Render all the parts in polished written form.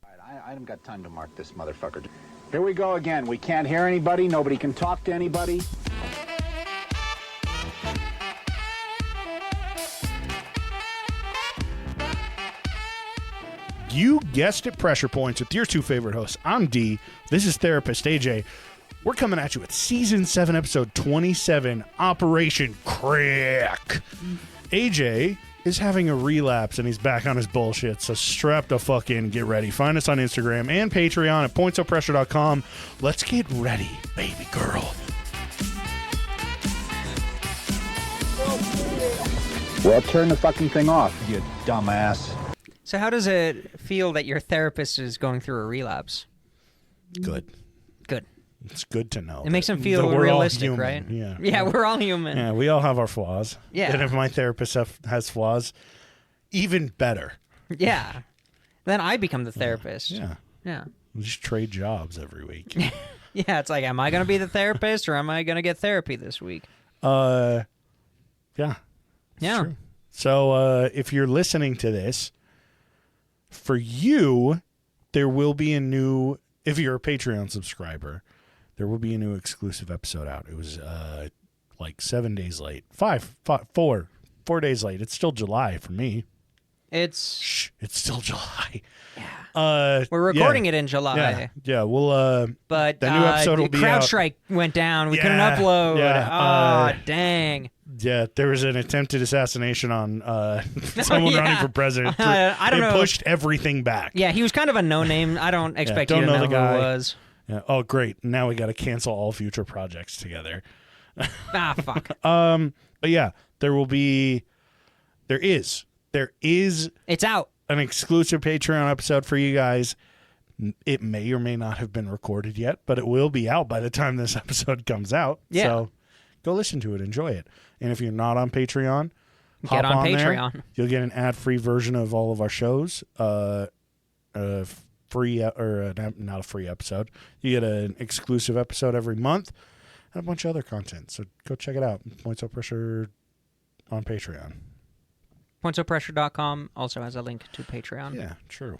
I haven't got time to mark this motherfucker. Here we go again. We can't hear anybody. Nobody can talk to anybody. You guessed it, Pressure Points with your two favorite hosts. I'm D. This is Therapist AJ. We're coming at you with Season 7, Episode 27, Operation Crack. AJ is having a relapse, and he's back on his bullshit, so strap the fuck in, get ready. Find us on Instagram and Patreon at pointsopressure.com. Let's get ready, baby girl. Well, turn the fucking thing off, you dumbass. So how does it feel that your therapist is going through a relapse? Good. Good. It's good to know. It makes him that feel we're all realistic, human. right? Yeah. Yeah, we're all human. Yeah, we all have our flaws. Yeah. And if my therapist has flaws, even better. Yeah. Then I become the therapist. Yeah. Yeah. We just trade jobs every week. Yeah, it's like, am I going to be the therapist or am I going to get therapy this week? Yeah. Yeah. True. So if you're listening to this, for you, there will be a new, if you're a Patreon subscriber, there will be a new exclusive episode out. It was like 7 days late. 4 days late. It's still July for me. It's still July. Yeah. We're recording it in July. Yeah. We'll but the new episode will the be crowd out. strike went down. We Yeah, couldn't upload. yeah, Dang. Yeah, there was an attempted assassination on someone running for president. I don't know. It pushed everything back. Yeah, he was kind of a no-name. I don't expect don't you to know know the guy. who it was. Yeah. Oh, great. Now we got to cancel all future projects together. Fuck. But yeah, there is It's out. an exclusive Patreon episode for you guys. It may or may not have been recorded yet, but it will be out by the time this episode comes out. Yeah. So go listen to it. Enjoy it. And if you're not on Patreon, Get hop on there. Patreon. You'll get an ad-free version of all of our shows. Free or not a free episode. You get an exclusive episode every month and a bunch of other content. So go check it out. Points Up Pressure on Patreon. Pointsopressure.com also has a link to Patreon. Yeah, true.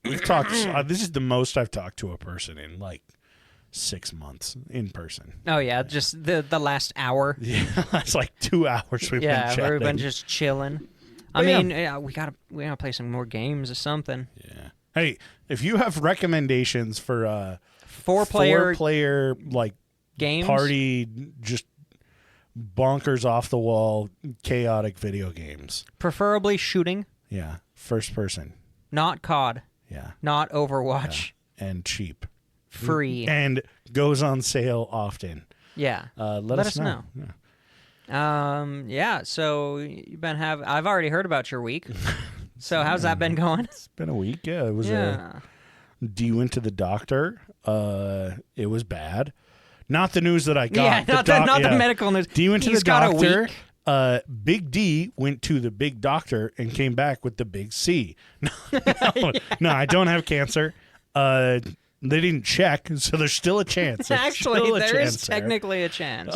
We've talked. This is the most I've talked to a person in like 6 months in person. Oh yeah, just the last hour. Yeah, that's like 2 hours we've been Yeah, chatting. we've been just chilling. But yeah. We gotta play some more games or something. Yeah. Hey, if you have recommendations for Four-player like games, party, just bonkers off the wall, chaotic video games. preferably shooting, Yeah, first person. not COD, Yeah, not Overwatch, and cheap, free. and goes on sale often. Yeah. Let us know. Yeah. Yeah. So you've been I've already heard about your week. So how's that been going? It's been a week. Yeah, it was. Yeah. D went to the doctor. It was bad. Not the news that I got. Yeah, not the medical news. D went to He's the got a doctor. week. Big D went to the big doctor and came back with the big C. No, I don't have cancer. They didn't check, so there's still a chance. There's Actually, still a there is chance there. technically a chance.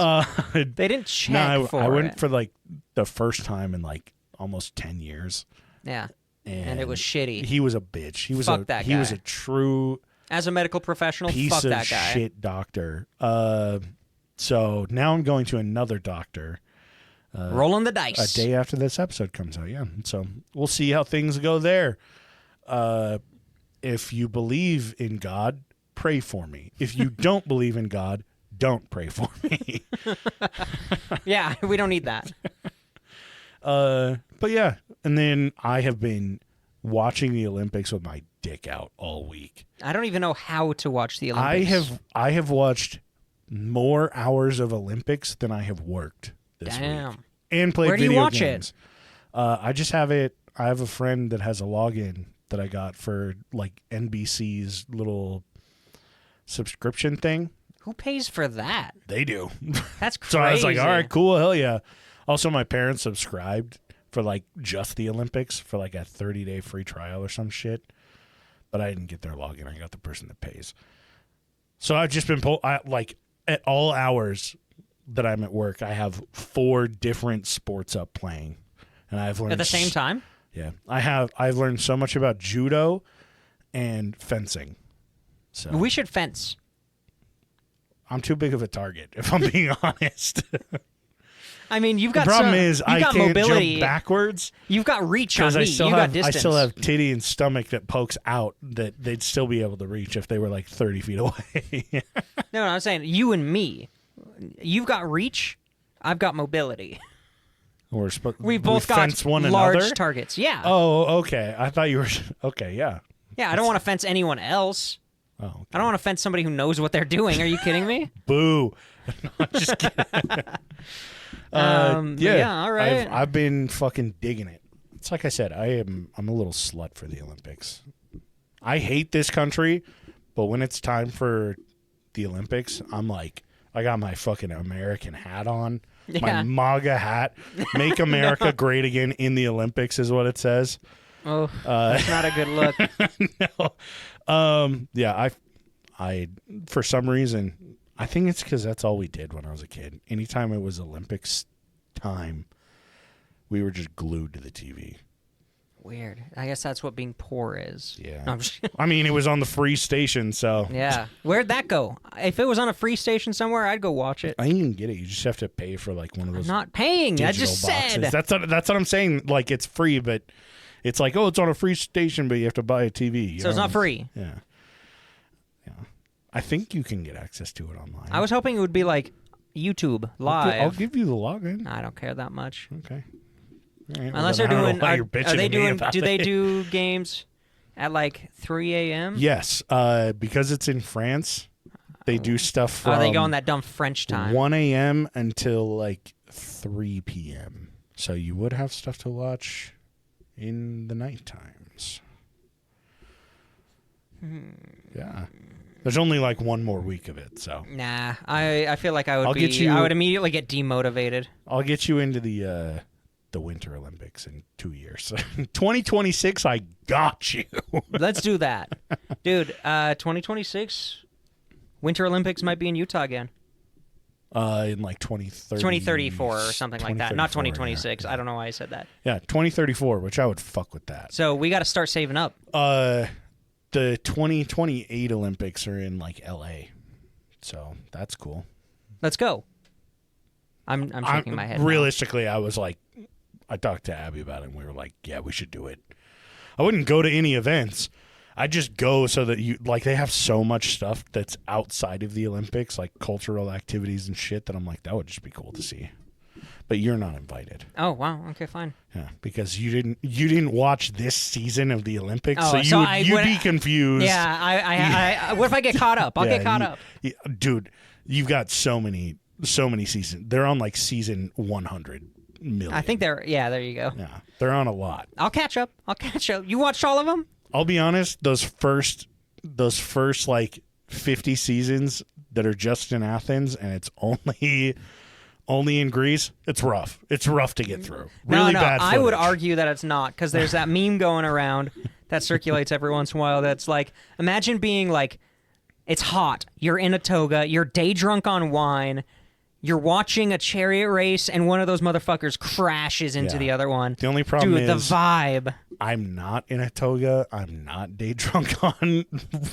They They didn't check No, for I went it. for like the first time in like almost 10 years. Yeah. And it was shitty. He was a bitch. He was Fuck that He was guy. a true As a medical professional, piece fuck of that guy. shit doctor. So now I'm going to another doctor Rolling the dice. a day after this episode comes out. Yeah. So we'll see how things go there. If you believe in God, pray for me. If you don't believe in God, don't pray for me. Yeah, we don't need that. But yeah, and then I have been watching the Olympics with my dick out all week. I don't even know how to watch the Olympics. I have watched more hours of Olympics than I have worked this Damn. week. And played Where do video you watch games. I just have it. I have a friend that has a login that I got for like NBC's little subscription thing. Who pays for that? They do. That's crazy. So I was like, all right, cool, hell yeah. Also, my parents subscribed for like just the Olympics for like a 30-day free trial or some shit. But I didn't get their login. I got the person that pays. So I've just been like at all hours that I'm at work, I have 4 different sports up playing, and I've learned At the same time? Yeah, I've learned so much about judo and fencing. So We should fence. I'm too big of a target, if I'm being honest. I mean, you've got The problem some, is you've I got can't mobility. jump backwards You've got reach on because me. I You got distance. still have titty and stomach that pokes out that they'd still be able to reach if they were like 30 feet away. No, I'm saying you and me. You've got reach. I've got mobility. We both got fence one large another? targets. Yeah. Oh, okay. I thought you were okay. Yeah. Yeah, I don't want to fence anyone else. Oh, okay. I don't want to fence somebody who knows what they're doing. Are you kidding me? Boo. No, I'm just kidding. Yeah, all right. I've been fucking digging it. It's like I said, I'm a little slut for the Olympics. I hate this country, but when it's time for the Olympics, I'm like, I got my fucking American hat on. Yeah. My MAGA hat. Make America great again in the Olympics is what it says. Oh, that's not a good look. No. Yeah, I for some reason, I think it's because that's all we did when I was a kid. Anytime it was Olympics time, we were just glued to the TV. Weird. I guess that's what being poor is. Yeah. No, I'm just- I mean, it was on the free station, so yeah. Where'd that go? If it was on a free station somewhere, I'd go watch it. I didn't even get it. You just have to pay for like one of those I'm not paying. I digital just boxes. said. That's what I'm saying. Like it's free, but it's like, oh, it's on a free station, but you have to buy a TV. So it's not free. Yeah. Yeah. I think you can get access to it online. I was hoping it would be like YouTube live. I'll give you the login. I don't care that much. Okay. All right, well, Unless then they're I don't doing. know why you're bitching Are they to me doing? about Do they it. do games at like 3 a.m.? Yes, because it's in France, they do stuff from Oh, they go on that dumb French time. 1 a.m. until like 3 p.m. So you would have stuff to watch in the night times. Yeah. There's only like one more week of it, so Nah, I feel like I would I'll be. get you- I would immediately get demotivated. I'll get you into the Winter Olympics in 2 years. 2026, I got you. Let's do that, dude. 2026 Winter Olympics might be in Utah again. In like 2030. 2034 or something like that. Not 2034, 2026. I don't know why I said that. Yeah, 2034, which I would fuck with that. So we got to start saving up. The 2028 Olympics are in like LA. So that's cool. Let's go. I'm shaking my head. now. Realistically, I was like, I talked to Abby about it, and we were like, yeah, we should do it. I wouldn't go to any events. I just go so that you, like, they have so much stuff that's outside of the Olympics, like cultural activities and shit, that I'm like, that would just be cool to see. But you're not invited. Oh wow. Okay, fine. Yeah, because you didn't watch this season of the Olympics, Oh, so so you'd be confused. Yeah. I what if I get caught up? I'll Yeah, get caught up. dude. You've got so many seasons. They're on like season 100 million. I think they're. Yeah. There you go. Yeah, they're on a lot. I'll catch up. You watched all of them? I'll be honest. Those first like 50 seasons that are just in Athens, and it's only in Greece. It's rough. It's rough to get through. Really no, bad. I would footage. argue that it's not, because there's that meme going around that circulates every once in a while that's like, imagine being like, it's hot, you're in a toga, you're day drunk on wine, you're watching a chariot race, and one of those motherfuckers crashes into Yeah. the other one. The only problem Dude, the is vibe. I'm not in a toga. I'm not day drunk on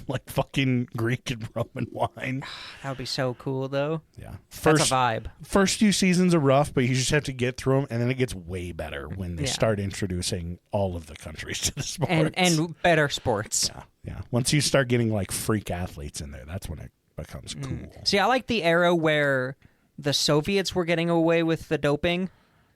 like fucking Greek and Roman wine. That would be so cool, though. Yeah. That's a vibe. First few seasons are rough, but you just have to get through them, and then it gets way better when they Yeah. start introducing all of the countries to the sports. And better sports. yeah. Once you start getting like freak athletes in there, that's when it becomes cool. See, I like the era where the Soviets were getting away with the doping.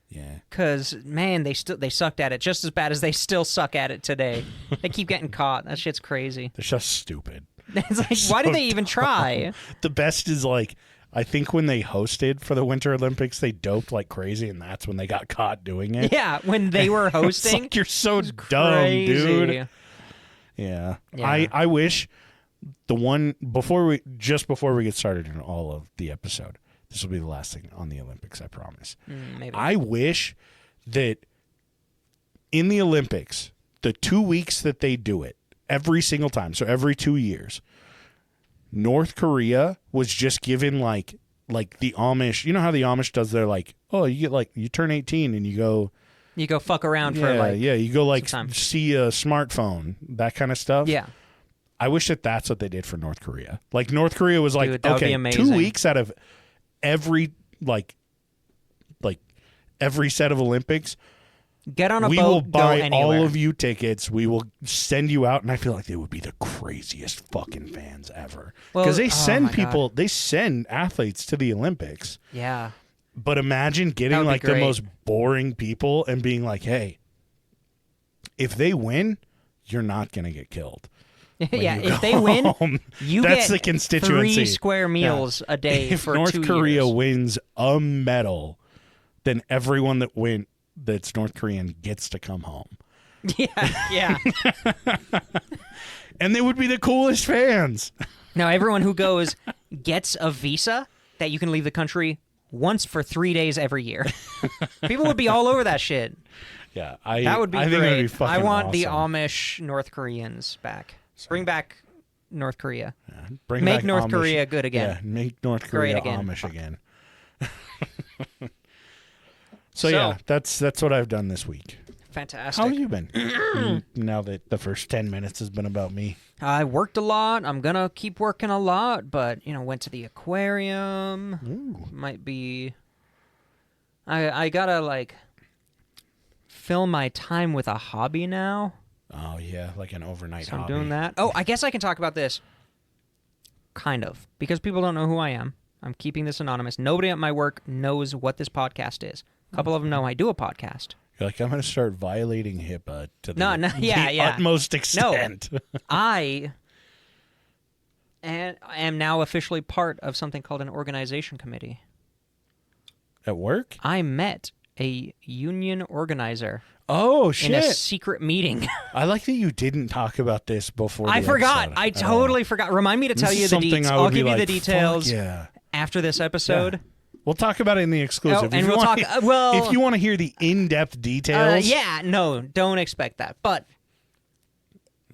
Yeah. Because, man, they sucked at it just as bad as they still suck at it today. They keep getting caught. That shit's crazy. They're just stupid. It's like, why did they even try? The best is like, I think when they hosted for the Winter Olympics, they doped like crazy, and that's when they got caught doing it. Yeah, when they were It's hosting. like, you're so dumb, crazy. dude. Yeah. I wish the one before we get started in all of the episode, this will be the last thing on the Olympics, I promise. Maybe. I wish that in the Olympics, the 2 weeks that they do it, every single time, so every 2 years, North Korea was just given like the Amish. You know how the Amish does their like, oh, you get like, you turn 18 and you go. You go fuck around for like. You go like some time. see a smartphone, that kind of stuff. Yeah. I wish that that's what they did for North Korea. Like North Korea was like, Dude, that would be okay, amazing. 2 weeks out of every every set of Olympics, Get on a we boat, will buy go anywhere. all of you tickets. We will send you out, and I feel like they would be the craziest fucking fans ever. Well, Because they oh send my God. people, they send athletes to the Olympics. Yeah. But imagine That getting would be like the great. most boring people and being like, hey, if they win, you're not going to get killed. Yeah, you if go they win, home. you That's get the constituency. 3 square meals a day If for North 2 Korea years. wins a medal, then everyone that's North Korean gets to come home. Yeah. And they would be the coolest fans. Now, everyone who goes gets a visa that you can leave the country once for 3 days every year. People would be all over that shit. Yeah, That would be I great. think it would be fucking I want the awesome. Amish North Koreans back. Bring back North Korea. Bring Make back North Amish. Korea good again. Yeah, make North Great Korea again. Amish again. So yeah, that's what I've done this week. Fantastic. How have you been? Now that the first 10 minutes has been about me. I worked a lot. I'm gonna keep working a lot, but went to the aquarium. Ooh. Might be. I gotta fill my time with a hobby now. Oh yeah, like an overnight So I'm hobby. doing that. Oh, I guess I can talk about this. Kind of, because people don't know who I am. I'm keeping this anonymous. Nobody at my work knows what this podcast is. A couple of them know I do a podcast. You're like, I'm going to start violating HIPAA to the, the utmost extent. I am now officially part of something called an organization committee. At work? I met a union organizer Oh, in a shit. secret meeting. I like that you didn't talk about this before I the forgot. episode I at totally all. forgot. Remind me to tell This you is the something details. I would I'll be give you the like, details fuck yeah. after this episode. Yeah. We'll talk about it in the exclusive. Oh, and If you we'll want- talk. Well, if you want to hear the in-depth details, yeah, no, don't expect that. But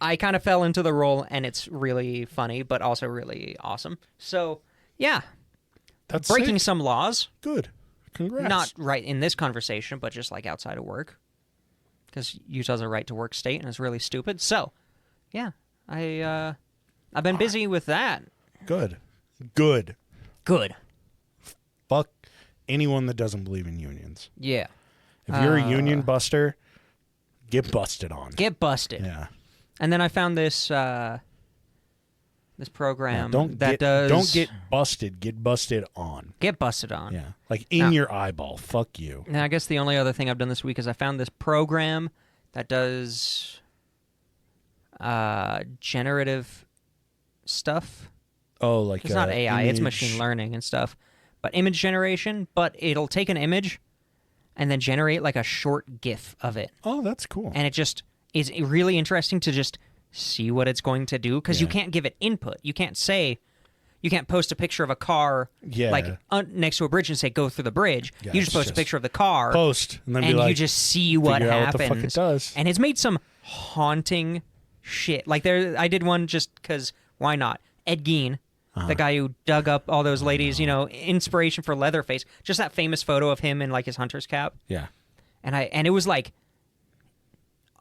I kind of fell into the role, and it's really funny, but also really awesome. So, yeah, that's breaking sick. some laws. Good. Congrats. Not right in this conversation, but just outside of work. Because Utah's a right-to-work state, and it's really stupid. So, yeah, I've been busy with that. Good. Good. Good. Fuck anyone that doesn't believe in unions. Yeah. If you're a union buster, get busted on. Get busted. Yeah. And then I found this this program Don't that don't get busted. Get busted on. get busted on. Yeah. Like in your eyeball. Fuck you. And I guess the only other thing I've done this week is I found this program that does generative stuff. Oh, like It's not AI, it's image- machine learning and stuff. But image generation, but it'll take an image and then generate a short GIF of it. Oh, that's cool. And it just is really interesting to just see what it's going to do because you Yeah. can't give it input. You can't post a picture of a car Yeah. next to a bridge and say go through the bridge. Yeah, You just it's post a just picture of the car Post and then be and like, you just see what figure out happens. what the fuck it does. And it's made some haunting shit. I did one just because why not? Ed Gein, the guy who dug up all those ladies, inspiration for Leatherface. Just that famous photo of him in his hunter's cap. yeah. And it was like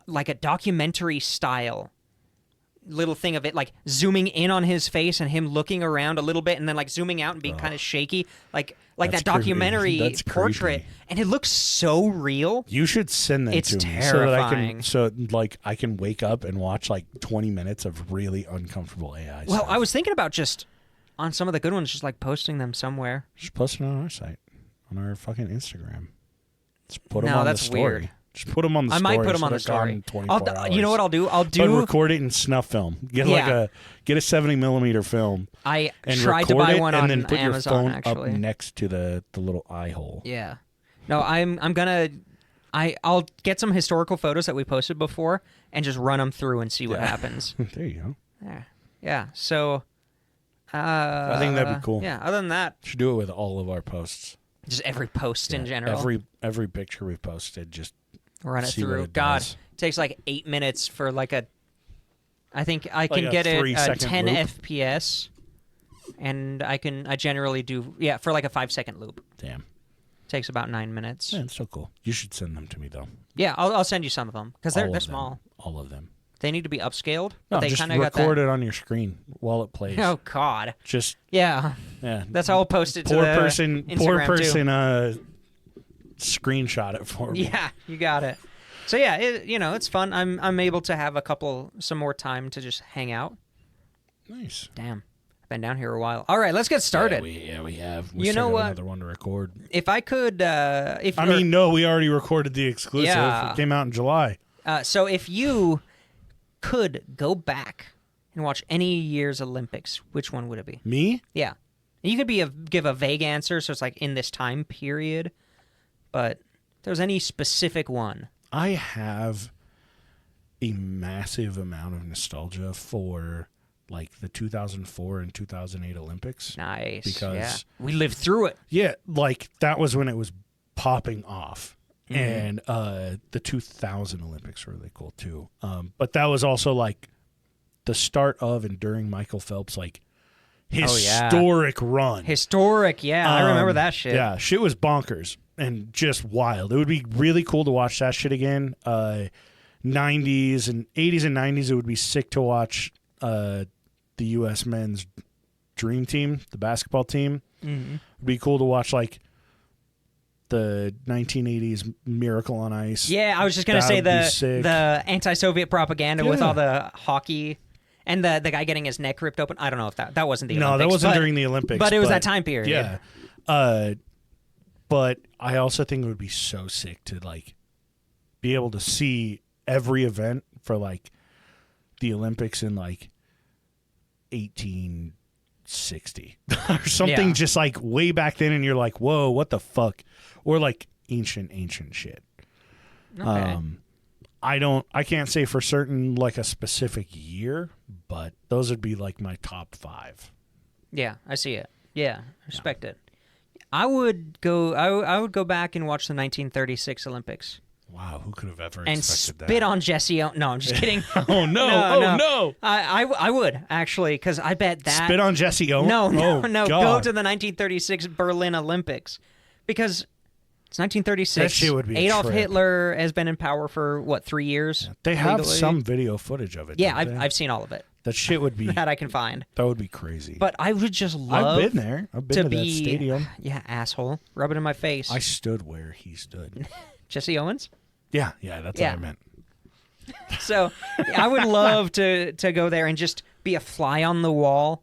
a documentary style little thing of it, zooming in on his face and him looking around a little bit and then zooming out and being kind of shaky, like That's that documentary creepy. That's portrait. creepy. And it looks so real. You should send them It's to me terrifying. so I can wake up and watch 20 minutes of really uncomfortable AI Well, stuff. I was thinking about just on some of the good ones, just posting them somewhere. Just post it on our site, on our fucking Instagram. Just put them No, on that's the story. weird. Just put them on the I story. might put them so on the they're story. gone in 24 hours. You know what I'll do? But record it in snuff film. Get Yeah. get a 70mm film. I And tried to record buy it one and on then put Amazon, your phone actually. up next to the little eye hole. Yeah. No, I'm gonna. I'll get some historical photos that we posted before and just run them through and see what happens. There you go. Yeah. Yeah. So. I think that'd be cool. Yeah. Other than that, Should do it with all of our posts. just every post in general. Every picture we've posted, just Run it see what through. it God, does. it takes 8 minutes for a. I think I can a get it 3-second 10 loop? FPS, and I generally do for a 5-second loop. damn. Takes about 9 minutes. Yeah, it's so cool. You should send them to me though. Yeah, I'll send you some of them because All they're of them. small. All of them. They need to be upscaled. No, But they just kind of got record that. it on your screen while it plays. Oh God. Just Yeah. yeah. That's how I'll post it to Poor the person. Instagram Poor too. person. Screenshot it for me. Yeah, you got it. So yeah, it's fun. I'm able to have some more time to just hang out. Nice. Damn, I've been down here a while. All right, let's get started. Yeah, we have. We You still know got what? Another one to record. If I could, No, we already recorded the exclusive. Yeah. It came out in July. So if you could go back and watch any year's Olympics, which one would it be? Me? Yeah, you could give a vague answer, so it's like in this time period. But if there's any specific one. I have a massive amount of nostalgia for like the 2004 and 2008 Olympics. Nice. Because yeah. We lived through it. Yeah, like that was when it was popping off. Mm-hmm. And the 2000 Olympics were really cool too. But that was also like the start of and during Michael Phelps' like historic run. Historic, yeah. I remember that shit. Yeah, shit was bonkers and just wild. It would be really cool to watch that shit again. 90s and 80s and 90s, it would be sick to watch the U.S. men's dream team, the basketball team. Mm-hmm. It'd be cool to watch like the 1980s Miracle on Ice. Yeah, I was just gonna say That would be sick. the anti-Soviet propaganda with Yeah. all the hockey and the guy getting his neck ripped open. I don't know if that wasn't the Olympics. No, that wasn't but, during the Olympics. but it was that time period. Yeah. But I also think it would be so sick to like be able to see every event for like the Olympics in like 1860 or something, Yeah. just like way back then, and you're like, whoa, what the fuck? Or like ancient shit. Okay. I can't say for certain like a specific year, but those would be like my top 5. Yeah, I see it. Yeah, I respect it. I would go back and watch the 1936 Olympics Wow, who could have ever and expected spit that? on Jesse Owens. No, I'm just kidding. Oh no! No! I would actually, because I bet that Spit on Jesse Owens? No, Oh, go God. to the 1936 Berlin Olympics because it's 1936. That shit would be a Adolf trip. Hitler has been in power for what, 3 years? They have legally? some video footage of it. Yeah, don't they? I've seen all of it That shit would be. that I can find. That would be crazy. But I would just love. I've been there. I've been to that be stadium. Yeah, asshole, rub it in my face. I stood where he stood. Jesse Owens. Yeah, that's Yeah. what I meant. So I would love to go there and just be a fly on the wall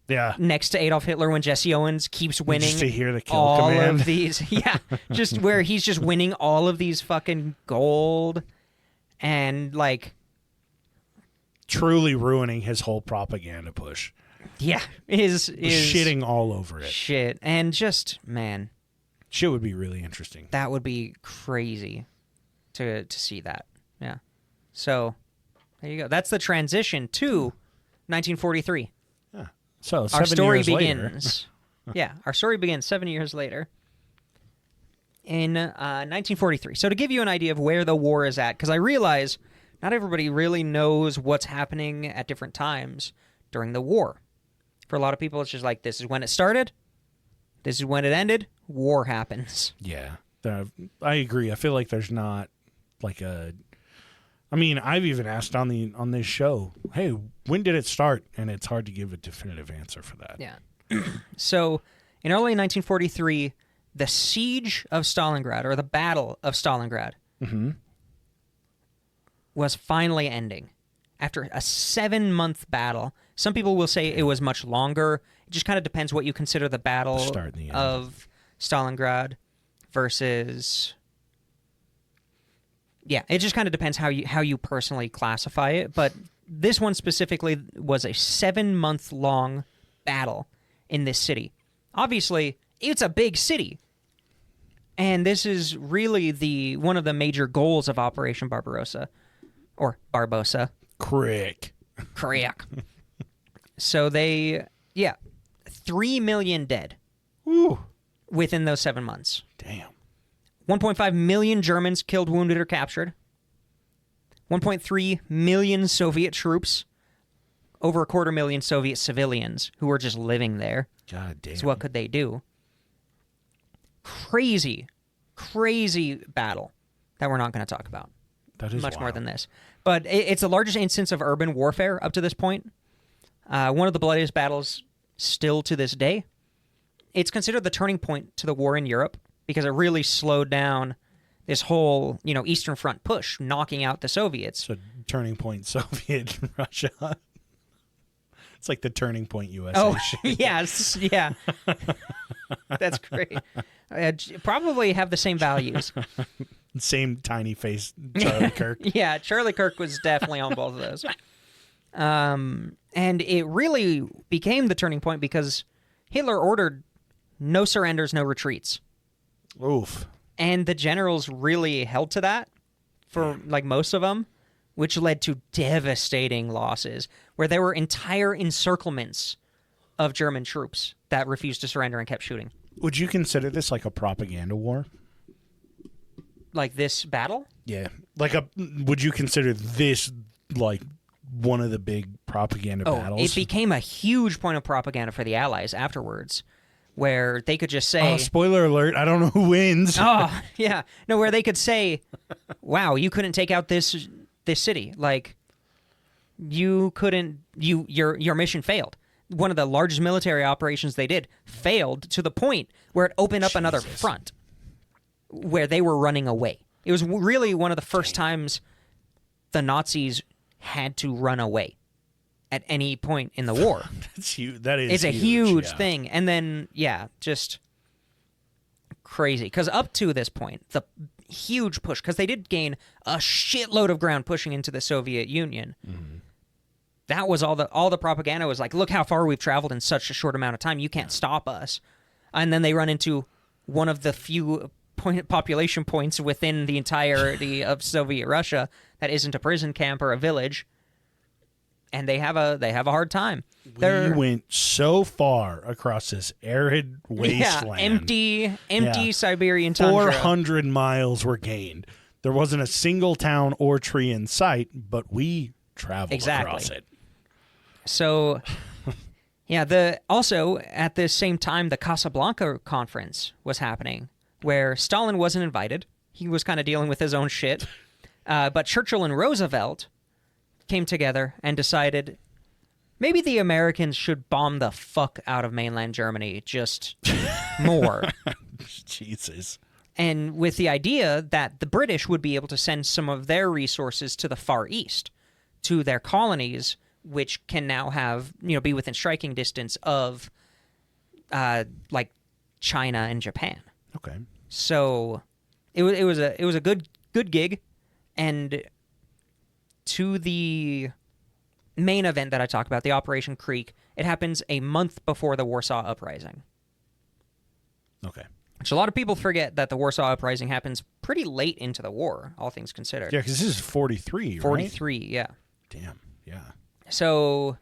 Yeah. next to Adolf Hitler when Jesse Owens keeps winning Just to hear the kill all command. of these. Yeah, just where he's just winning all of these fucking gold and like, Truly ruining his whole propaganda push. yeah, is Shitting all over it. shit and just man, Shit would be really interesting. that would be crazy to see that. Yeah. So there you go. That's the transition to 1943. So Our 7 story years later- begins. Yeah, our story begins 7 years later in 1943. So to give you an idea of where the war is at, because I realize not everybody really knows what's happening at different times during the war. For a lot of people, it's just like, this is when it started, this is when it ended, war happens. Yeah, I agree. I feel like there's not like a. I mean, I've even asked on this show, hey, when did it start? And it's hard to give a definitive answer for that. Yeah. So in early 1943, the siege of Stalingrad, or the Battle of Stalingrad, was finally ending after a 7-month battle. Some people will say it was much longer. It just kind of depends what you consider the battle start and the end. of Stalingrad versus. Yeah, it just kind of depends how you personally classify it. But this one specifically was a 7-month long battle in this city. Obviously, it's a big city. And this is really one of the major goals of Operation Barbarossa. Or Barbossa. Crick. Correct. So 3 million dead Woo. within those 7 months. Damn. 1.5 million Germans killed, wounded, or captured. 1.3 million Soviet troops. Over 250,000 Soviet civilians who were just living there. God damn. So what could they do? Crazy battle that we're not going to talk about. That is Much more wild. than this. But it's the largest instance of urban warfare up to this point. One of the bloodiest battles still to this day. It's considered the turning point to the war in Europe because it really slowed down this whole, Eastern Front push, knocking out the Soviets. So turning point Soviet Russia. It's like the turning point USA. Oh, shit. yes, yeah. That's great. Probably have the same values. Same tiny face Charlie Kirk. Yeah, Charlie Kirk was definitely on both of those. And it really became the turning point because Hitler ordered no surrenders, no retreats. Oof. And the generals really held to that for most of them, which led to devastating losses where there were entire encirclements of German troops that refused to surrender and kept shooting. Would you consider this like a propaganda war? Like this battle? Yeah. Would you consider this like one of the big propaganda battles? It became a huge point of propaganda for the Allies afterwards, where they could just say... Oh, spoiler alert, I don't know who wins. Oh, yeah. No, where they could say, wow, you couldn't take out this city. Like, you couldn't... Your mission failed. One of the largest military operations they did failed to the point where it opened up another front where they were running away. It was really one of the first times the Nazis had to run away at any point in the war. That's huge. That is It's a huge, huge yeah. thing. And then, just crazy. Because up to this point, the huge push, because they did gain a shitload of ground pushing into the Soviet Union. Mm-hmm. That was all the propaganda was like, look how far we've traveled in such a short amount of time. You can't stop us. And then they run into one of the few population points within the entirety of Soviet Russia that isn't a prison camp or a village. And they have a hard time. We went so far across this arid wasteland. Empty Siberian tundra. 400 miles were gained. There wasn't a single town or tree in sight, but we traveled across it. So, also at the same time, the Casablanca conference was happening, where Stalin wasn't invited. He was kind of dealing with his own shit. But Churchill and Roosevelt came together and decided maybe the Americans should bomb the fuck out of mainland Germany just more. Jesus. And with the idea that the British would be able to send some of their resources to the Far East, to their colonies, which can now have, be within striking distance of, China and Japan. Okay. So it was a good gig, and to the main event that I talk about, the Operation Creek, it happens a month before the Warsaw Uprising. Okay. Which a lot of people forget that the Warsaw Uprising happens pretty late into the war, all things considered. Yeah, because this is 43, right? 43, yeah. Damn, yeah. So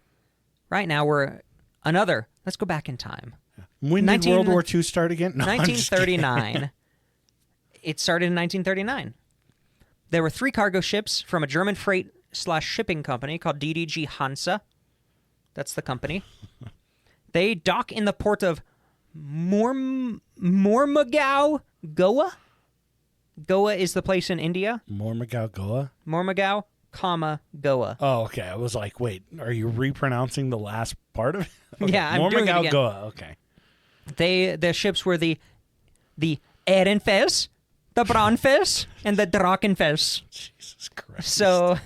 right now let's go back in time. When did World War II start again? No, 1939. It started in 1939. There were 3 cargo ships from a German freight/shipping company called DDG Hansa. That's the company. They dock in the port of Mormugao, Goa. Goa is the place in India. Mormugao, Goa? Mormugao, Goa. Oh, okay. I was like, wait, are you repronouncing the last part of it? Okay. Yeah, I'm doing it again. Goa, okay. Their ships were the Ehrenfels, the Braunfels, and the Drachenfels. Jesus Christ. So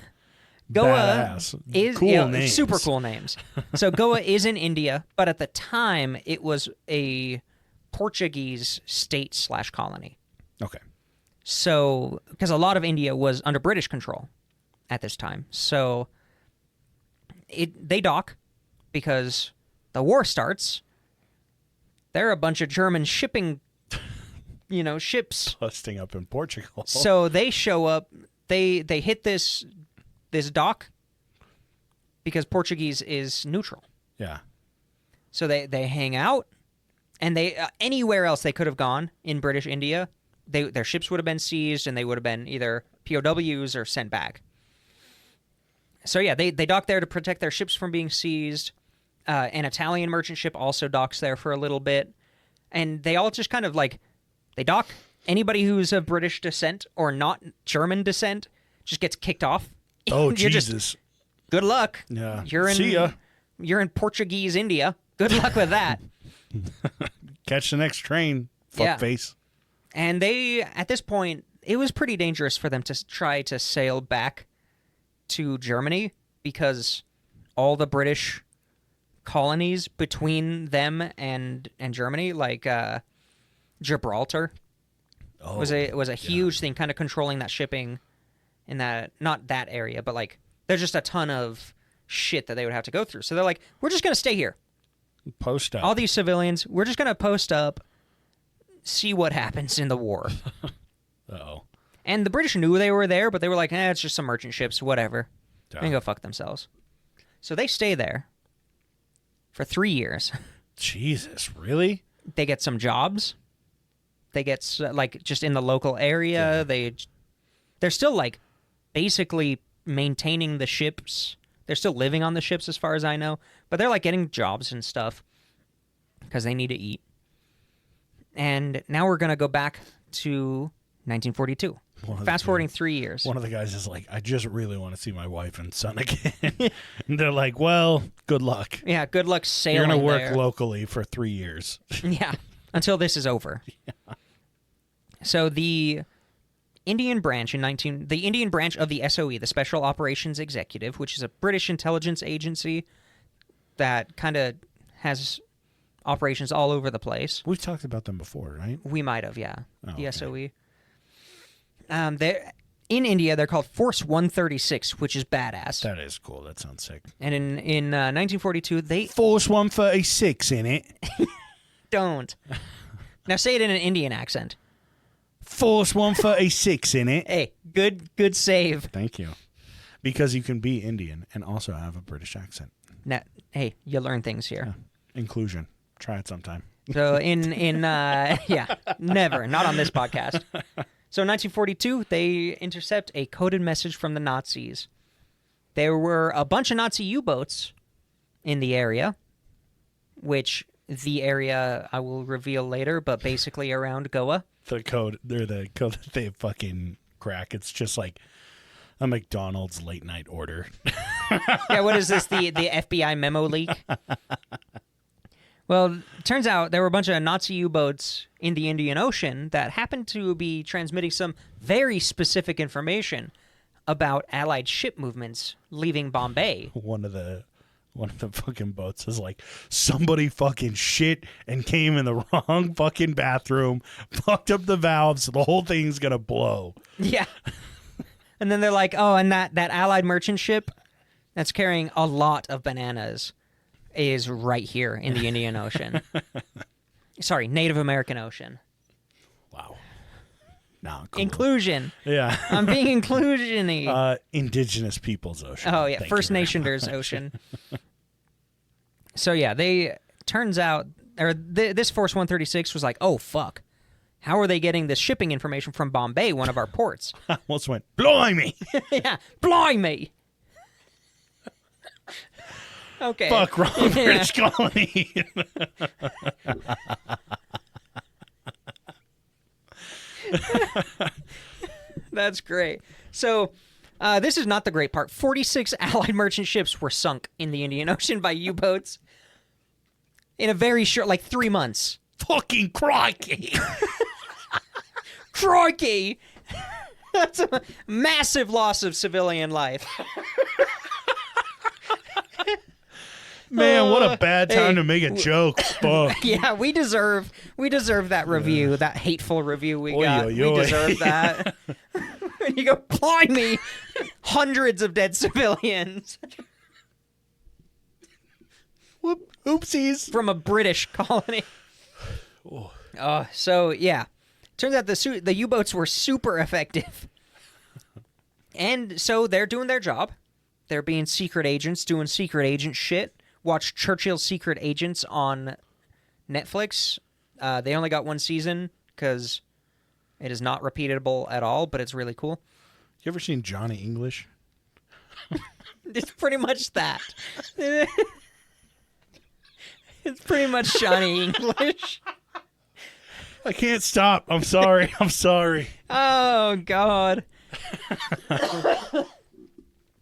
Goa Badass. is Cool names. super cool names. So Goa is in India, but at the time it was a Portuguese state/colony. Okay. So because a lot of India was under British control at this time, so they dock because the war starts. They're a bunch of German shipping, ships Busting up in Portugal. So they show up. They hit this dock because Portuguese is neutral. Yeah. So they hang out, and they anywhere else they could have gone in British India, their ships would have been seized, and they would have been either POWs or sent back. So yeah, they dock there to protect their ships from being seized. An Italian merchant ship also docks there for a little bit, and they all just kind of they dock. Anybody who's of British descent or not German descent just gets kicked off Oh, You're just- Jesus. Good luck. Yeah. You're in, See ya. You're in Portuguese India. Good luck with that. Catch the next train, Yeah. fuckface. And they, at this point, it was pretty dangerous for them to try to sail back to Germany because all the British colonies between them and Germany, like Gibraltar, was a huge thing, kind of controlling that shipping in that, not that area, but like there's just a ton of shit that they would have to go through. So they're like, we're just gonna stay here. Post up. All these civilians, we're just gonna post up, see what happens in the war. Uh-oh. And the British knew they were there, but they were like, it's just some merchant ships, whatever. Yeah. They can go fuck themselves. So they stay there for 3 years. Jesus, really? They get some jobs. They get, like, just in the local area. Yeah. They're still, like, basically maintaining the ships. They're still living on the ships as far as I know. But they're, like, getting jobs and stuff because they need to eat. And now we're going to go back to 1942. Fast forwarding 3 years. One of the guys is like, I just really want to see my wife and son again. And they're like, well, good luck. Yeah, good luck sailing. You're going to work there. locally for 3 years. Yeah, until this is over. Yeah. So the Indian branch of the SOE, the Special Operations Executive, which is a British intelligence agency that kind of has operations all over the place. We've talked about them before, right? We might have, yeah. Oh, the okay. SOE. In India, they're called Force 136, which is badass. That is cool. That sounds sick. And in 1942, they Force 136 in it. don't. Now say it in an Indian accent. Force 136 in it. Hey, good save. Thank you. Because you can be Indian and also have a British accent. Now, hey, you learn things here. Yeah. Inclusion. Try it sometime. So yeah, never, not on this podcast. So in 1942, they intercept a coded message from the Nazis. There were a bunch of Nazi U-boats in the area, which the area I will reveal later, but basically around Goa. The code that they fucking crack. It's just like a McDonald's late night order. Yeah, what is this, the FBI memo leak? Well, turns out there were a bunch of Nazi U-boats in the Indian Ocean that happened to be transmitting some very specific information about Allied ship movements leaving Bombay. One of the fucking boats is like, somebody fucking shit and came in the wrong fucking bathroom, fucked up the valves, the whole thing's gonna blow. Yeah. And then they're like, oh, and that Allied merchant ship that's carrying a lot of bananas is right here in the Indian Ocean. Sorry, Native American Ocean. Wow. No, cool. Inclusion. Yeah. I'm being inclusion-y. Indigenous Peoples Ocean. Oh, yeah, Thank First you very Nationers Ocean. So, yeah, turns out, this Force 136 was like, oh, fuck. How are they getting this shipping information from Bombay, one of our ports? much. Almost went, blimey! Yeah, blimey! Okay. Fuck wrong British colony. That's great. So, this is not the great part. 46 Allied merchant ships were sunk in the Indian Ocean by U-boats in a very short, like 3 months. Fucking crikey! Crikey! That's a massive loss of civilian life. Man, what a bad time Hey. to make a joke. Fuck. Yeah, we deserve that review, that hateful review we Oy, got. oy, We oy. deserve that. And you go, blimey, hundreds of dead civilians Whoop, oopsies. from a British colony. So yeah, turns out the U-boats were super effective, and so they're doing their job. They're being secret agents, doing secret agent shit. Watch Churchill's Secret Agents on Netflix. They only got 1 season because it is not repeatable at all, but it's really cool. You ever seen Johnny English? It's pretty much that. It's pretty much Johnny English. I can't stop. I'm sorry. I'm sorry. Oh, God.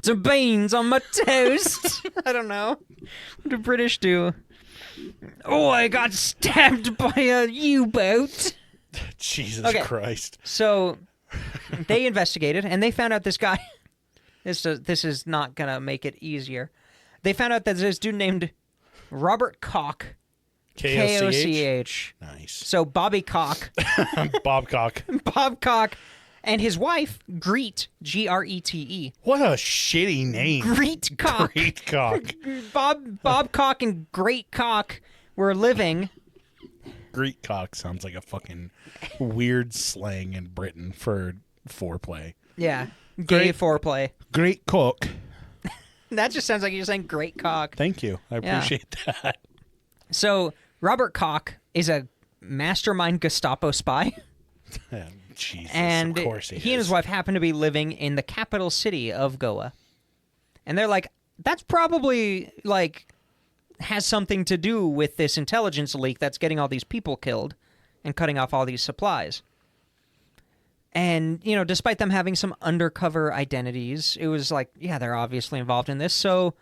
some beans on my toast. I don't know. What do British do? Oh, I got stabbed by a U-boat. Jesus Okay. Christ. So they investigated, and they found out this guy. This is not going to make it easier. They found out that this dude named Robert Koch. K-O-C-H. Nice. So Bobby Koch. Bob Cock. Bob Koch. And his wife, Greet, Grete. What a shitty name. Greet Koch. Great Cock. Bob Koch and Great Koch were living. Great Cock sounds like a fucking weird slang in Britain for foreplay. Yeah. Gay Great- foreplay. Great Cock. That just sounds like you're saying Great Cock. Thank you. I appreciate that. So Robert Koch is a mastermind Gestapo spy. Jesus, And of course he is. and his wife happen to be living in the capital city of Goa. And they're like, that's probably, like, has something to do with this intelligence leak that's getting all these people killed and cutting off all these supplies. And, you know, despite them having some undercover identities, it was like, yeah, they're obviously involved in this, so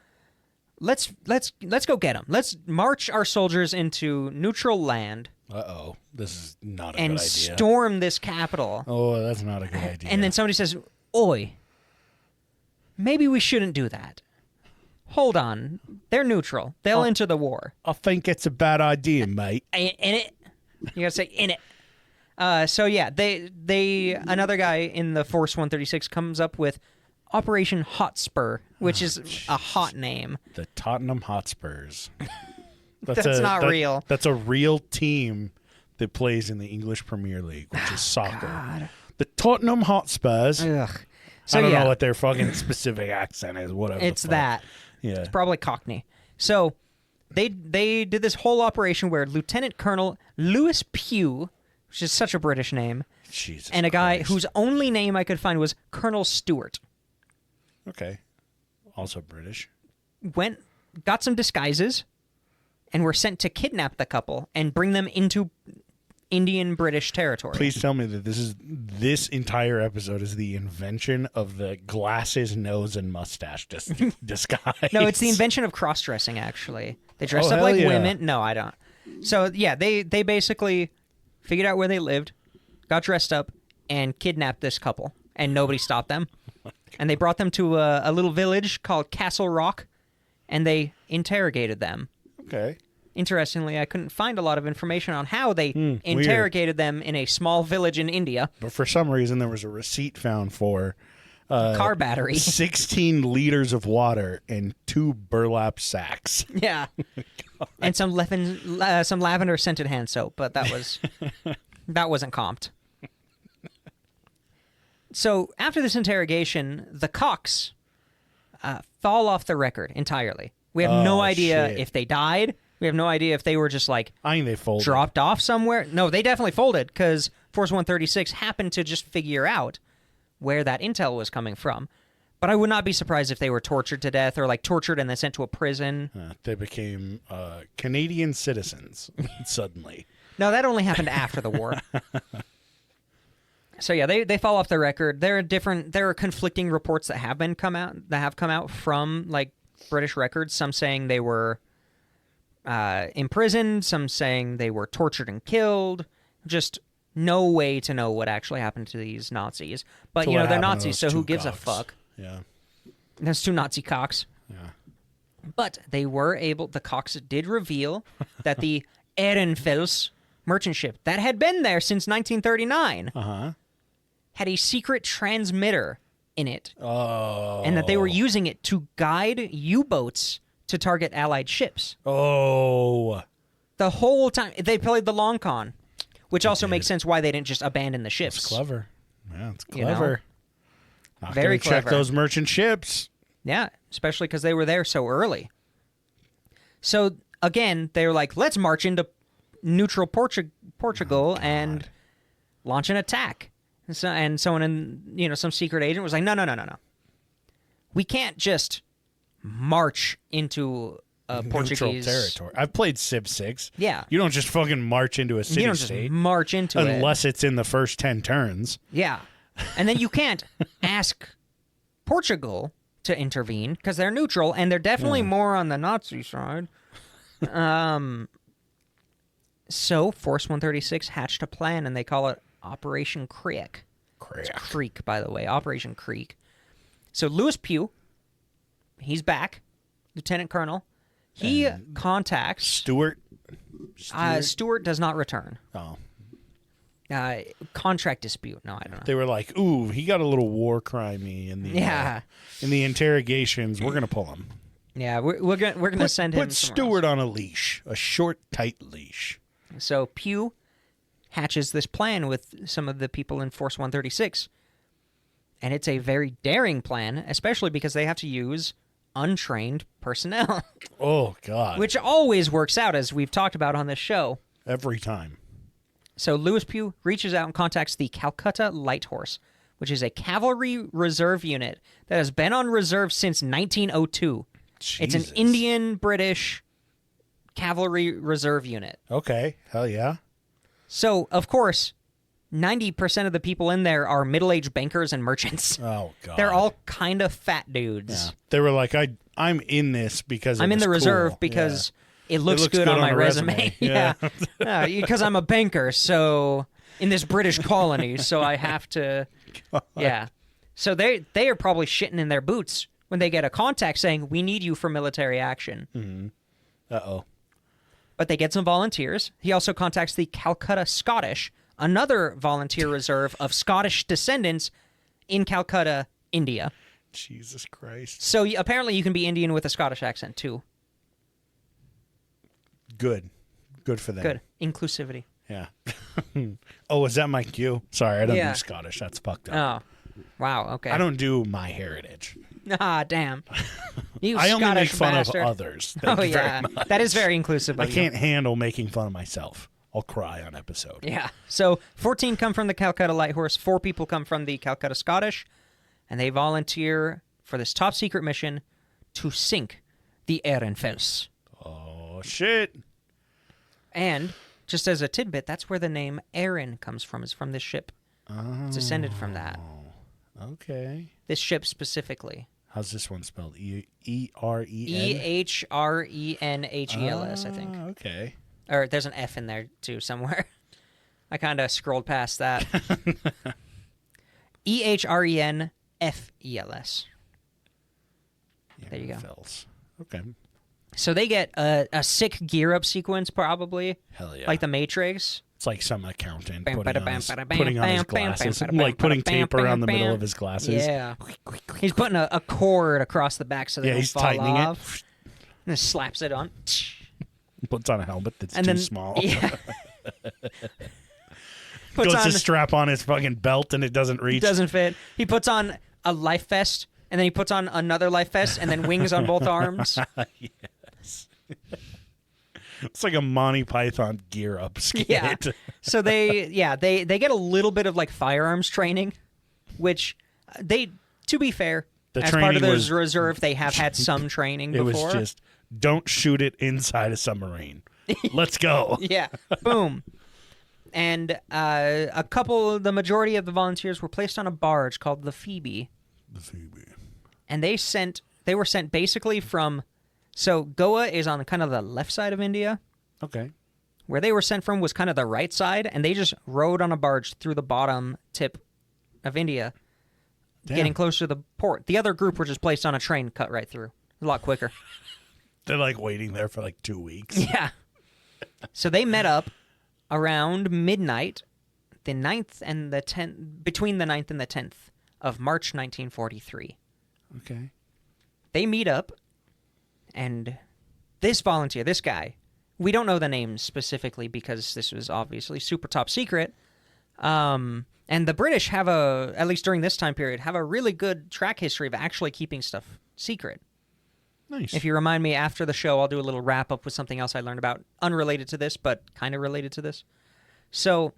let's go get them. Let's march our soldiers into neutral land Uh-oh. This is not a and good idea. storm this capital. Oh, that's not a good idea. And then somebody says, "Oi, maybe we shouldn't do that. Hold on. They're neutral. They'll enter the war." I think it's a bad idea, mate. In it. You gotta say in it. So yeah, they another guy in the Force 136 comes up with Operation Hotspur, which is a hot name. The Tottenham Hotspurs. That's not real. That's a real team that plays in the English Premier League, which is soccer. God. The Tottenham Hotspurs. Ugh. So I don't yeah, know what their fucking specific accent is. Whatever. the it's fuck. that. Yeah. Probably Cockney. So they did this whole operation where Lieutenant Colonel Lewis Pugh, which is such a British name, Jesus. and a guy Christ. whose only name I could find was Colonel Stewart, Okay. Also British. got some disguises, and were sent to kidnap the couple and bring them into Indian British territory. Please tell me that this entire episode is the invention of the glasses, nose, and mustache disguise. No, it's the invention of cross-dressing, actually. They dress up hell like yeah. women. No, I don't. So, yeah, they basically figured out where they lived, got dressed up, and kidnapped this couple, and nobody stopped them. And they brought them to a little village called Castle Rock, and they interrogated them. Okay. Interestingly, I couldn't find a lot of information on how they interrogated them in a small village in India. But for some reason, there was a receipt found for Car battery. 16 liters of water and 2 burlap sacks. Yeah. And some lavender scented hand soap, but that wasn't comped. So after this interrogation, the Kochs fall off the record entirely. We have no idea shit. if they died. We have no idea if they were just like I think they folded. dropped off somewhere. No, they definitely folded because Force 136 happened to just figure out where that intel was coming from. But I would not be surprised if they were tortured to death or like tortured and then sent to a prison. They became Canadian citizens suddenly. No, that only happened after the war. So yeah, they fall off the record. There are conflicting reports that have come out from like British records. Some saying they were imprisoned, some saying they were tortured and killed. Just no way to know what actually happened to these Nazis. But So you know what they're happened to Nazis, those so who two gives a cocks? fuck? Yeah. Those two Nazi cocks. Yeah. But they were able. The Cox did reveal that the Ehrenfels merchant ship that had been there since 1939 had a secret transmitter in it, and that they were using it to guide U-boats to target Allied ships. Oh. The whole time they played the long con, which also makes sense why they didn't just abandon the ships. It's clever. Yeah, it's You know? clever. Not Very gonna check clever. those merchant ships. Yeah, especially because they were there so early. So again, they were like, let's march into neutral Portugal and launch an attack. And someone in, some secret agent was like, no. We can't just march into a Neutral Portuguese territory. I've played Civ 6. Yeah. You don't just fucking march into a You don't just city-state march into it. unless it's in the first 10 turns. Yeah. And then you can't ask Portugal to intervene because they're neutral and they're definitely more on the Nazi side. So Force 136 hatched a plan and they call it Operation Creek. It's Creek, by the way, Operation Creek. So Lewis Pugh, he's back, Lieutenant Colonel. He contacts Stewart Stewart does not return. Oh. Contract dispute. No, I don't know. They were like, "Ooh, he got a little war crimey in the interrogations. We're gonna pull him. Yeah, we're gonna send him. Put Stewart on a leash, a short, tight leash." So Pugh hatches this plan with some of the people in Force 136, and it's a very daring plan, especially because they have to use untrained personnel. Oh God! Which always works out, as we've talked about on this show. Every time. So Lewis Pugh reaches out and contacts the Calcutta Light Horse, which is a cavalry reserve unit that has been on reserve since 1902. Jesus. It's an Indian-British cavalry reserve unit. Okay, hell yeah. So, of course, 90% of the people in there are middle-aged bankers and merchants. Oh God. They're all kind of fat dudes. Yeah. They were like, I'm in this because I'm in the reserve cool. because it looks good on my resume. Yeah. Because I'm a banker, so in this British colony, so I have to. God. Yeah. So they are probably shitting in their boots when they get a contact saying, "We need you for military action." Mm-hmm. Uh-oh. But they get some volunteers. He also contacts the Calcutta Scottish, another volunteer reserve of Scottish descendants in Calcutta, India. Jesus Christ. So apparently you can be Indian with a Scottish accent too. Good for them. Good. Inclusivity. Yeah. Oh, is that my cue? Sorry, I don't Yeah. do Scottish. That's fucked up. Oh. Wow, okay. I don't do my heritage. Ah, damn. You I only make Scottish fun bastard. of others. Thank Oh, you very yeah. much. That is very inclusive I of you. can't handle making fun of myself. I'll cry on episode. Yeah. So 14 come from the Calcutta Light Horse, 4 people come from the Calcutta Scottish, and they volunteer for this top secret mission to sink the Ehrenfels. Oh, shit. And just as a tidbit, that's where the name Erin comes from, is from this ship. It's descended from that. Okay. This ship specifically. How's this one spelled? E-R-E-N? Ehrenhels, I think. Okay. Or there's an F in there, too, somewhere. I kind of scrolled past that. Ehrenfels. There you go. Fells. Okay. So they get a sick gear-up sequence, probably. Hell yeah. Like the Matrix. It's like some accountant Bam, putting bada, on bam, his, bada, bam, putting on his bam, bam, glasses. bam, bada, Like bam, putting bada, tape bam, around the bam, middle bam. of his glasses. Yeah. He's putting a cord across the back so they Yeah, don't he's fall tightening off. it. And just slaps it on. Puts on a helmet that's And too then, small. Yeah. Puts Goes on, to strap on his fucking belt and it doesn't reach. doesn't fit. He puts on a life vest, and then he puts on another life vest, and then wings on both arms. Yes. It's like a Monty Python gear up skit. Yeah. So they get a little bit of like firearms training, which to be fair, The as part training of the was- reserve, they have had some training It before. was just, don't shoot it inside a submarine. Let's go. Yeah. Boom. And the majority of the volunteers were placed on a barge called the Phoebe. The Phoebe. And they were sent basically from, so Goa is on kind of the left side of India. Okay. Where they were sent from was kind of the right side, and they just rode on a barge through the bottom tip of India, Damn. getting close to the port. The other group were just placed on a train, cut right through. A lot quicker. They're like waiting there for like 2 weeks. Yeah. So they met up around midnight, the 9th and the 10th, between the 9th and the 10th of March 1943. Okay. They meet up, and this volunteer, this guy, we don't know the name specifically because this was obviously super top secret. And the British have at least during this time period, have a really good track history of actually keeping stuff secret. Nice. If you remind me after the show, I'll do a little wrap up with something else I learned about, unrelated to this, but kind of related to this. So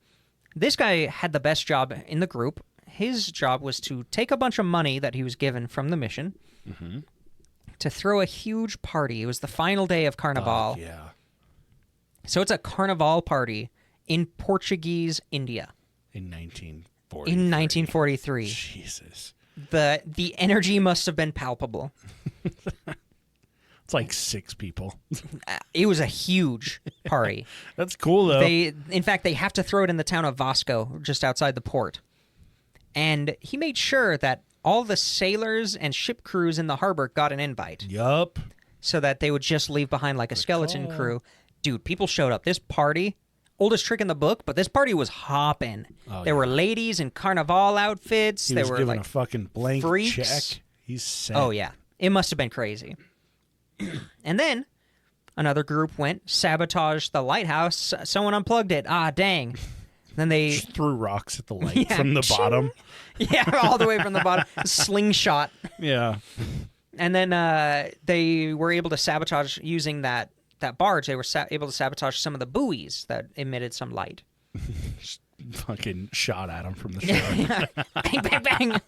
this guy had the best job in the group. His job was to take a bunch of money that he was given from the mission to throw a huge party. It was the final day of Carnival. Yeah. So it's a Carnival party in Portuguese India In 1940. in 1943. Jesus. The energy must have been palpable. It's like 6 people. It was a huge party. That's cool, though. In fact, they have to throw it in the town of Vasco, just outside the port. And he made sure that all the sailors and ship crews in the harbor got an invite. Yup. So that they would just leave behind like a skeleton crew. Dude, people showed up. This party, oldest trick in the book, but this party was hopping. There were ladies in carnival outfits. He there was were giving like a fucking blank freaks. check. He's set. Oh, yeah. It must have been crazy. And then another group went, sabotaged the lighthouse. Someone unplugged it. Ah, dang. Then they Just threw rocks at the light from the bottom. Yeah, all the way from the bottom. Slingshot. Yeah. And then they were able to sabotage using that barge. They were able to sabotage some of the buoys that emitted some light. Just fucking shot at him from the shore. Bang, bang, bang.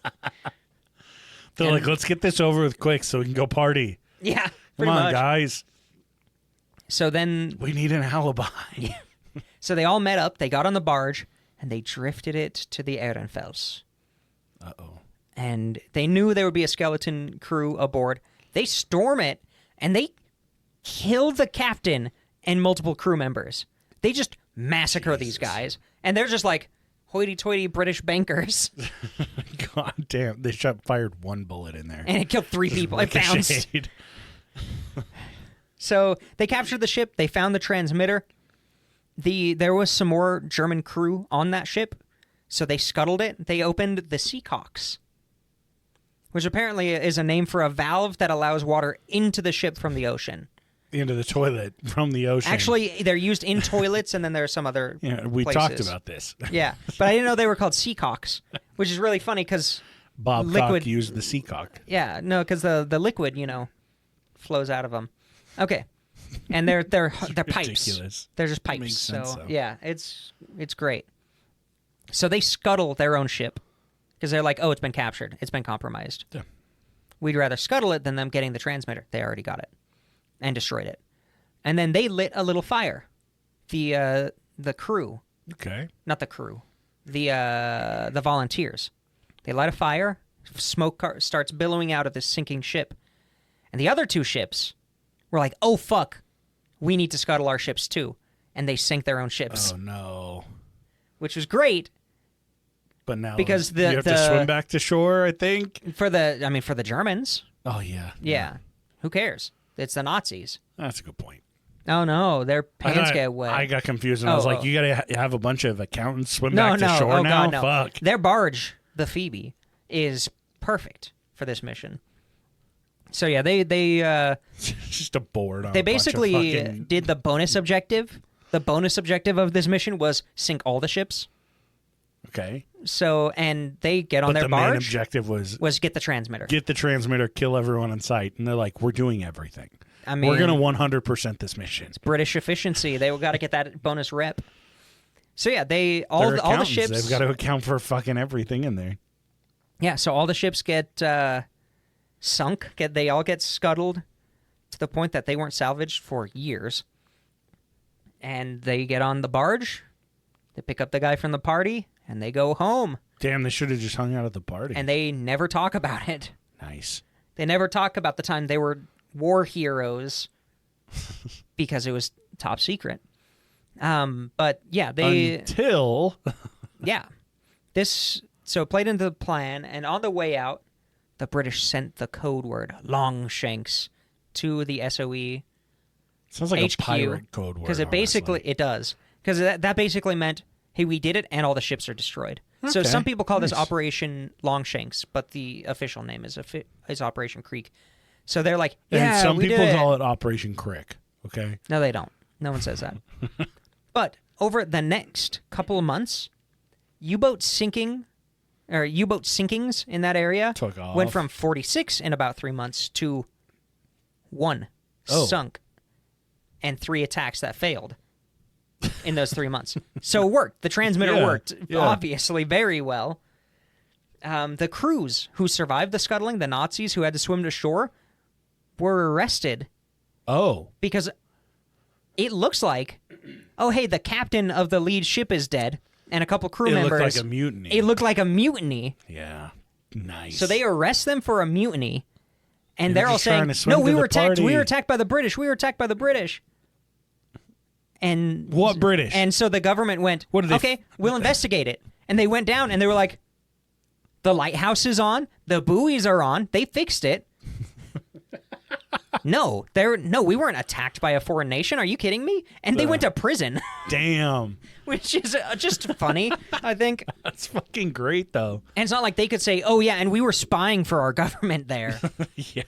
They're like, let's get this over with quick so we can go party. Yeah, Come pretty on, much. guys. So then, We need an alibi. so they all met up. They got on the barge and they drifted it to the Ehrenfels. Uh-oh. And they knew there would be a skeleton crew aboard. They storm it and they kill the captain and multiple crew members. They just massacre these guys. And they're just like hoity-toity British bankers. God damn. They fired 1 bullet in there. And it killed 3 people. It bounced. Ricocheted. So they captured the ship. They found the transmitter. There was some more German crew on that ship. So they scuttled it. They opened the Seacocks, which apparently is a name for a valve that allows water into the ship from the ocean. Into the toilet from the ocean. Actually, they're used in toilets, and then there are some other we places. talked about this. Yeah, but I didn't know they were called Seacocks, which is really funny because Bob liquid Cock used the Seacock. Yeah, no, because the liquid, flows out of them. Okay, and they're pipes. Ridiculous. They're just pipes. Makes sense, though. Yeah, it's great. So they scuttle their own ship because they're like, oh, it's been captured, it's been compromised. Yeah. We'd rather scuttle it than them getting the transmitter. They already got it and destroyed it, and then they lit a little fire. The crew, Okay. not the crew, the volunteers. They light a fire. Smoke starts billowing out of this sinking ship. And the other 2 ships were like, oh, fuck. We need to scuttle our ships, too. And they sank their own ships, Oh, no. which was great But now because you have to swim back to shore, I think. for the Germans. Oh, yeah. Yeah. Who cares? It's the Nazis. That's a good point. Oh, no. Their pants get wet. I got confused and I was like, you got to have a bunch of accountants swim back to shore oh, now? God, no. Fuck. Their barge, the Phoebe, is perfect for this mission. So, yeah, they Just a board on They a bunch of basically fucking... did the bonus objective. The bonus objective of this mission was sink all the ships. Okay. So, and they get on But their the main barge objective was get the transmitter. get the transmitter, kill everyone on site. And they're like, we're doing everything. I mean, We're going to 100% this mission. British efficiency. They got to get that bonus rep. So yeah, all They're the accountants. ships. They've got to account for fucking everything in there. Yeah, so all the ships get sunk. They all get scuttled to the point that they weren't salvaged for years. And they get on the barge. They pick up the guy from the party, and they go home. Damn, they should have just hung out at the party. And they never talk about it. Nice. They never talk about the time they were war heroes because it was top secret. But yeah, Until... yeah. So it played into the plan, and on the way out, the British sent the code word Longshanks to the SOE Sounds like HQ, a pirate code word. because it does, because that basically meant, hey, we did it, and all the ships are destroyed. So Okay, some people call this nice. Operation Longshanks, but the official name is Operation Creek. So they're like, And yeah, some we people did it. call it Operation Crick. Okay. No, they don't. No one says that. But over the next couple of months, U-boat sinkings in that area Took off. went from 46 in about 3 months to 1 Oh. sunk and 3 attacks that failed in those 3 months. So it worked. The transmitter Yeah, worked, yeah. obviously, very well. The crews who survived the scuttling, the Nazis who had to swim to shore, were arrested Oh. because it looks like, oh, hey, the captain of the lead ship is dead and a couple crew It members. looked like a mutiny. It looked like a mutiny. Yeah. Nice. So they arrest them for a mutiny, and they're all just trying saying, to swim "No, we to the were attacked. party." We were attacked by the British. We were attacked by the British." And What British? And so the government went, What did they "Okay, we'll investigate it." And they went down, and they were like, "The lighthouse is on. The buoys are on. They fixed it." No, we weren't attacked by a foreign nation. Are you kidding me? And they went to prison, Damn. which is just funny, I think. That's fucking great, though. And it's not like they could say, "Oh yeah, and we were spying for our government there." Yeah.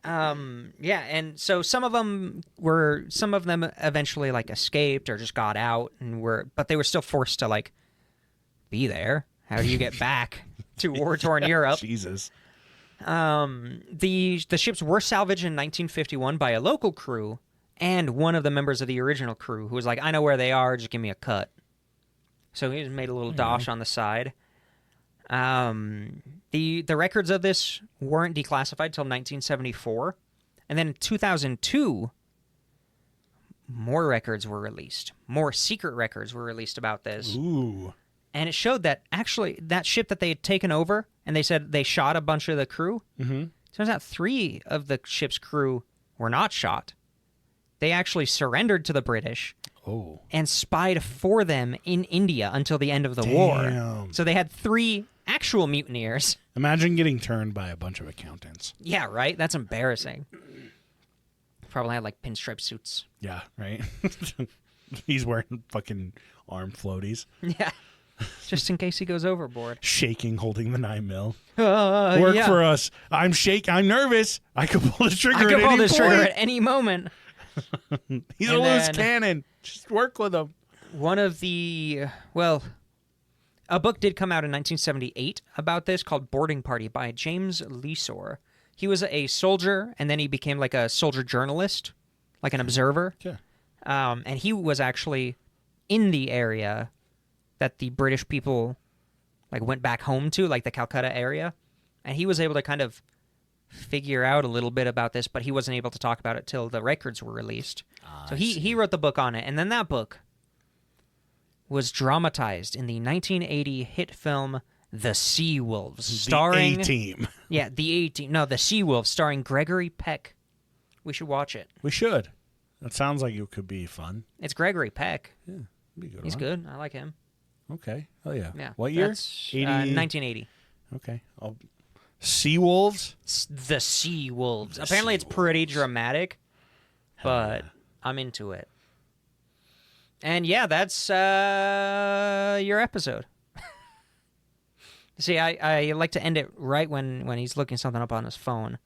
Yeah, and so some of them eventually like escaped or just got out but they were still forced to like be there. How do you get back to war-torn Europe? Jesus. The ships were salvaged in 1951 by a local crew and one of the members of the original crew who was like, "I know where they are, just give me a cut." So he just made a little dosh on the side. The records of this weren't declassified till 1974, and then in 2002, more records were released. More secret records were released about this. Ooh. And it showed that actually that ship that they had taken over, and they said they shot a bunch of the crew. Mm-hmm. Turns out 3 of the ship's crew were not shot. They actually surrendered to the British Oh. and spied for them in India until the end of the war. Damn. So they had 3 actual mutineers. Imagine getting turned by a bunch of accountants. Yeah, right? That's embarrassing. Probably had like pinstripe suits. Yeah, right? He's wearing fucking arm floaties. Yeah. Just in case he goes overboard. Shaking, holding the 9mm. Work yeah. for us. I'm nervous. I could pull the trigger I could at pull any this trigger point. at any moment. He's And a loose then- cannon. Just work with him. One of the, a book did come out in 1978 about this called Boarding Party by James Leesor. He was a soldier, and then he became like a soldier journalist, like an observer. Yeah. And he was actually in the area that the British people like went back home to, like the Calcutta area. And he was able to kind of figure out a little bit about this, but he wasn't able to talk about it till the records were released. So he wrote the book on it, and then that book was dramatized in the 1980 hit film The Sea Wolves, starring The A-Team. Yeah, the A-Team. No, The Sea Wolves, starring Gregory Peck. We should watch it. We should. That sounds like it could be fun. It's Gregory Peck. Yeah, be a good He's one. good. I like him. Okay. Oh yeah. Yeah. What year? That's, 80... 1980. Okay. Sea Wolves. The Sea Wolves. The Apparently, Sea it's pretty Wolves. dramatic, but I'm into it. And yeah, that's your episode. See, I like to end it right when he's looking something up on his phone.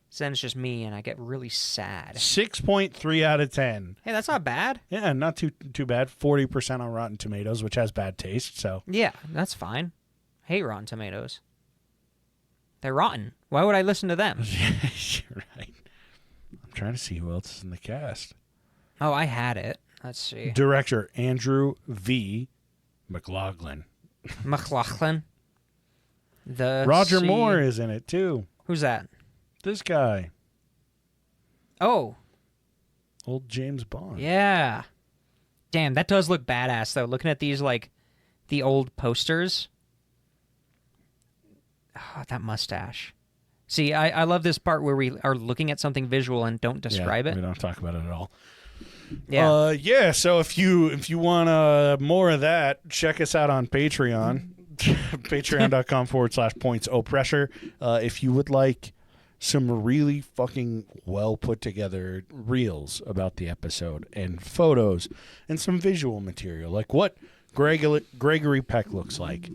So then it's just me, and I get really sad. 6.3 out of 10. Hey, that's not bad. Yeah, not too bad. 40% on Rotten Tomatoes, which has bad taste. So Yeah, that's fine. I hate Rotten Tomatoes. They're rotten. Why would I listen to them? you're right. I'm trying to see who else is in the cast. Oh, I had it. Let's see. Director Andrew V. McLaughlin. McLaughlin. Roger Moore is in it too. Who's that? This guy, Oh, old James Bond. yeah. Damn, that does look badass, though. Looking at these, like, the old posters. Oh, that mustache. See, I love this part where we are looking at something visual and don't describe We it. don't talk about it at all. Yeah. Yeah. So if you want more of that, check us out on Patreon. Patreon.com/points pressure. If you would like some really fucking well put together reels about the episode and photos and some visual material, like what Gregory Peck looks like.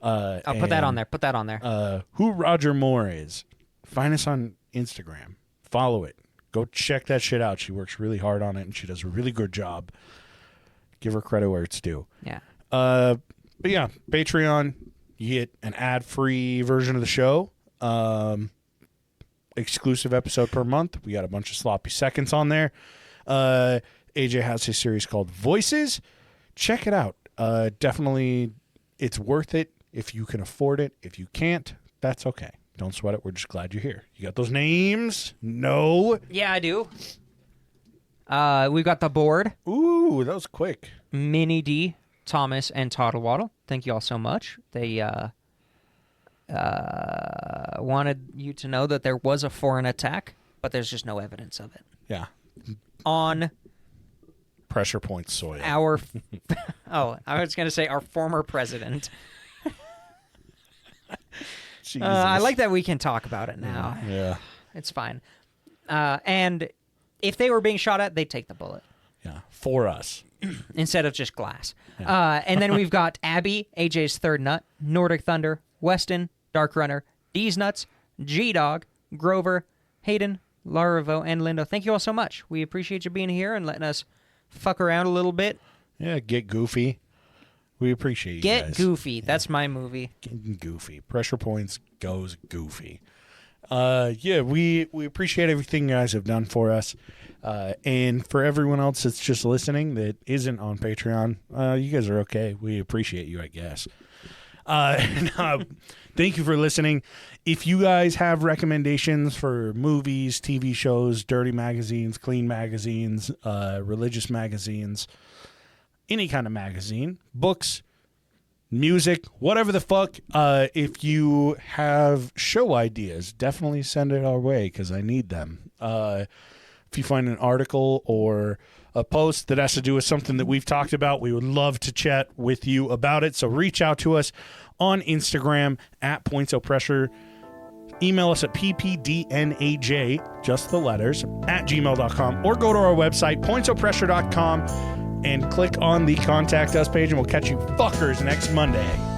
I'll put that on there. Put that on there. Who Roger Moore is. Find us on Instagram. Follow it. Go check that shit out. She works really hard on it, and she does a really good job. Give her credit where it's due. Yeah. But yeah, Patreon, you get an ad-free version of the show. Exclusive episode per month. We got a bunch of sloppy seconds on there. AJ has his series called Voices. Check it out. Definitely, it's worth it if you can afford it. If you can't, that's okay. Don't sweat it. We're just glad you're here. You got those names? No. Yeah, I do. We've got the board. Ooh, that was quick. Minnie D, Thomas, and Toddle Waddle. Thank you all so much. They wanted you to know that there was a foreign attack, but there's just no evidence of it. Yeah. On Pressure point soil. our, I was going to say our former president. Jesus. I like that we can talk about it now. Yeah. It's fine. And if they were being shot at, they'd take the bullet Yeah. For us. instead of just glass. And then we've got Abby, AJ's third nut, Nordic Thunder, Weston, Dark Runner, D's Nuts, G-Dog, Grover, Hayden, Laravo, and Lindo. Thank you all so much. We appreciate you being here and letting us fuck around a little bit. Yeah, get goofy. We appreciate you guys. Get goofy. That's my movie. Getting goofy. Pressure points goes goofy. Yeah, we appreciate everything you guys have done for us. And for everyone else that's just listening that isn't on Patreon, you guys are okay. We appreciate you, I guess. Thank you for listening. If you guys have recommendations for movies, TV shows, dirty magazines, clean magazines, religious magazines, any kind of magazine, books, music, whatever the fuck, if you have show ideas, definitely send it our way because I need them. If you find an article or a post that has to do with something that we've talked about, we would love to chat with you about it. So reach out to us on Instagram at Points of Pressure. Email us at ppdnaj, just the letters, at gmail.com, or go to our website, pointsofpressure.com, and click on the Contact Us page, and we'll catch you fuckers next Monday.